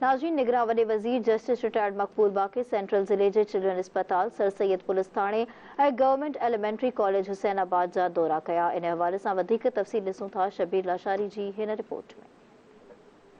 नाज़रीन, निगरान वॾे वज़ीर जस्टिस रिटायर्ड मक़बूल बाक़ी सेंट्रल ज़िले जे चिल्ड्रन अस्पताल, सर सैयद पुलिस थाणे ऐं गवर्नमेंट एलिमेंट्री कॉलेज हुसैनाबाद जा दौरा कया। इन हवाले सां वधीक तफ़सील ॾिसूं था शबीर लाशारी जी हिन रिपोर्ट में।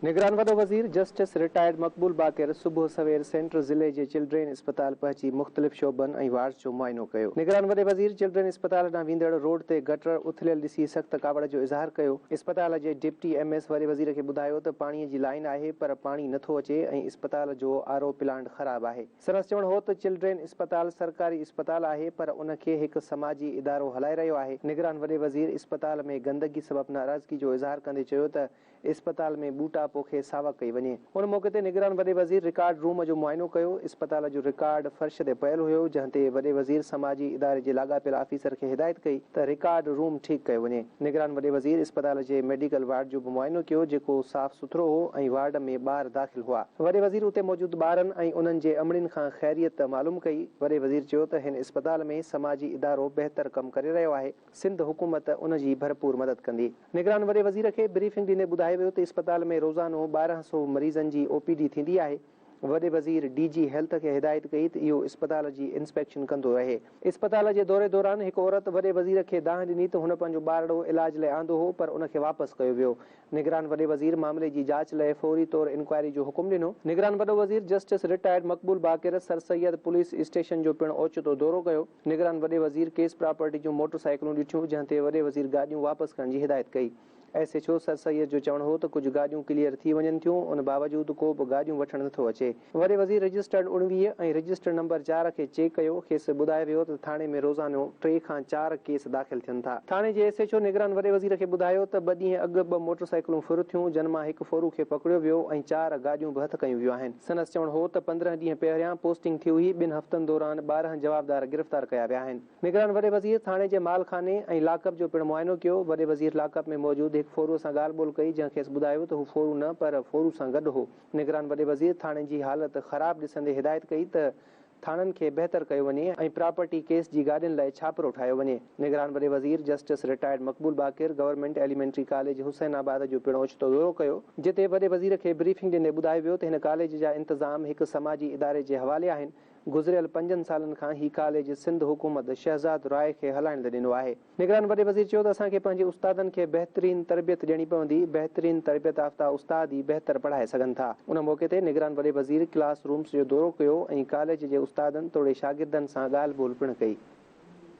निगरान वॾो वज़ीर जस्टिस रिटायर्ड मक़बूल बाक़िर सुबुह सवेर सेंट्रल ज़िले जे चिल्ड्रेन अस्पताल पहुची मुख़्तलिफ़ शोबनि ऐं वार्ड्स जो मुआइनो कयो। निगरान वॾे वज़ीर चिल्ड्रेन अस्पताल ॾांहुं वेंदड़ रोड ते गटर उथलियल ॾिसी सख़्त कावड़ जो इज़हार कयो। अस्पताल जे डिप्टी MS वॾे वज़ीर खे ॿुधायो त पाणीअ जी लाइन आहे पर पाणी नथो अचे ऐं अस्पताल जो RO प्लांट ख़राब आहे। संदसि चवणु हो त चिल्ड्रेन अस्पताल सरकारी अस्पताल आहे पर उनखे हिकु समाजी इदारो हलाए रहियो आहे। निगरान वॾे वज़ीर अस्पताल में गंदगी सबबि नाराज़गी जो इज़हार कंदे चयो त अस्पताल में बूटा पोखे सावक कई वञे। उन मौक़े ते निगरान वॾे वज़ीर रिकॉर्ड रूम जो मुआइनो कयो। अस्पताल जो रिकॉर्ड फर्श ते पयल हुयो, जंहिं ते वॾे वज़ीर समाजी इदारे जे लाॻापियल ऑफिसर खे हिदायत कई त रिकॉर्ड रूम ठीकु कयो वञे। निगरान वॾे वज़ीर अस्पताल जे मेडिकल वार्ड जो बि मुआइनो कयो, जेको साफ़ सुथरो हो ऐं वार्ड में ॿार दाख़िल हुआ। वॾे वज़ीर उते मौजूदु ॿारनि ऐं उन्हनि जे अमड़ियुनि खां ख़ैरियत मालूम कई। वॾे वज़ीर चयो त हिन अस्पताल में समाजी इदारो बहितर कमु करे रहियो आहे। सिंध हुकूमत उन जी भरपूर मदद कंदी। निगरान वॾे वज़ीर खे ब्रीफिंग ॾींदे ॿुधायो वियो त अस्पताल में रोज़ानो 1200 मरीज़नि जी OPD थींदी आहे। वॾे वज़ीर DG हेल्थ खे हिदायत कई त इहो अस्पताल जी इंस्पेक्शन कंदो रहे। अस्पताल जे दौरे दौरान हिकु औरत वॾे वज़ीर खे दांह ॾिनी त हुन पंहिंजो ॿारड़ो इलाज लाइ आंदो हो पर उनखे वापसि कयो वियो। निगरान वॾे वज़ीर मामले जी जांच लाइ फौरी तौर इंक्वायरी जो हुकुम ॾिनो। निगरान वॾो वज़ीर justice retired Maqbool Baqir Sir Syed police station जो पिणु ओचितो दौरो कयो। निगरान वॾे वज़ीर केस प्रॉपर्टी जूं मोटरसाइकिलूं ॾिठियूं, जंहिं ते वॾे वज़ीर गाॾियूं वापसि करण जी हिदायत कई। SHO सर सैयद जो चवणु हो त कुझु गाॾियूं क्लियर थी वञनि थियूं, उन बावजूदि को बि गाॾियूं वठणु नथो अचे। वॾे वज़ीर रजिस्टर्ड 19 ऐं रजिस्टर नंबर 4 खे चेक कयो। खेसि ॿुधायो वियो त थाणे में रोज़ानो 3 खां 4 केस दाख़िल थियनि था। थाणे जे SHO निगरान वॾे वज़ीर खे ॿुधायो त 2 ॾींहं अॻु 2 मोटरसाइकिलूं फुर थियूं, जिन मां हिकु फोरू खे पकड़ियो वियो ऐं 4 गाॾियूं बि हथ कयूं वियूं आहिनि। संदसि चवणु हो त 15 ॾींहं पहिरियां पोस्टिंग थी हुई। 2 हफ़्तनि दौरान 12 जवाबदार गिरफ़्तार कया विया आहिनि। निगरान वॾे वज़ीर थाणे जे मालखाने ऐं लाकअप जो पिणु मुआइनो कयो। वॾे वज़ीर लाकअप में मौजूदु हिकु फोरूअ सां ॻाल्हि ॿोल कई, जंहिं खेसि ॿुधायो त हू फोरू न पर फोरू सां गॾु हो। निगरान वॾे वज़ीर थाणे जी हालत ख़राब ॾिसंदे हिदायत कई त थाणनि खे बहितर कयो वञे ऐं प्रॉपर्टी केस जी गाॾियुनि लाइ छापरो ठाहियो वञे। निगरान वॾे वज़ीर justice retired Maqbool Baqir government elementary college Hussainabad जो पिणु ओचितो दौरो कयो, जिते वॾे वज़ीर खे ब्रीफिंग ॾींदे ॿुधायो वियो त हिन कॉलेज जा इंतज़ाम हिकु समाजी इदारे जे हवाले आहिनि। गुज़िरियल 5 सालनि खां ही कॉलेज सिंध हुकूमत शहज़ाद राय खे हलाइण ॾिनो आहे। निगरान वॾे वज़ीर चयो त असांखे पंहिंजे उस्तादनि खे बहितरीन तरबियत ॾियणी पवंदी। बहितरीन तरबियत याफ़्ता उस्ताद ई बहितर पढ़ाए सघनि था। उन मौक़े ते निगरान वॾे वज़ीर क्लास रूम्स जो दौरो कयो ऐं कॉलेज जे उस्तादनि तोड़े शागिर्दनि सां ॻाल्हि ॿोल पिणु कई।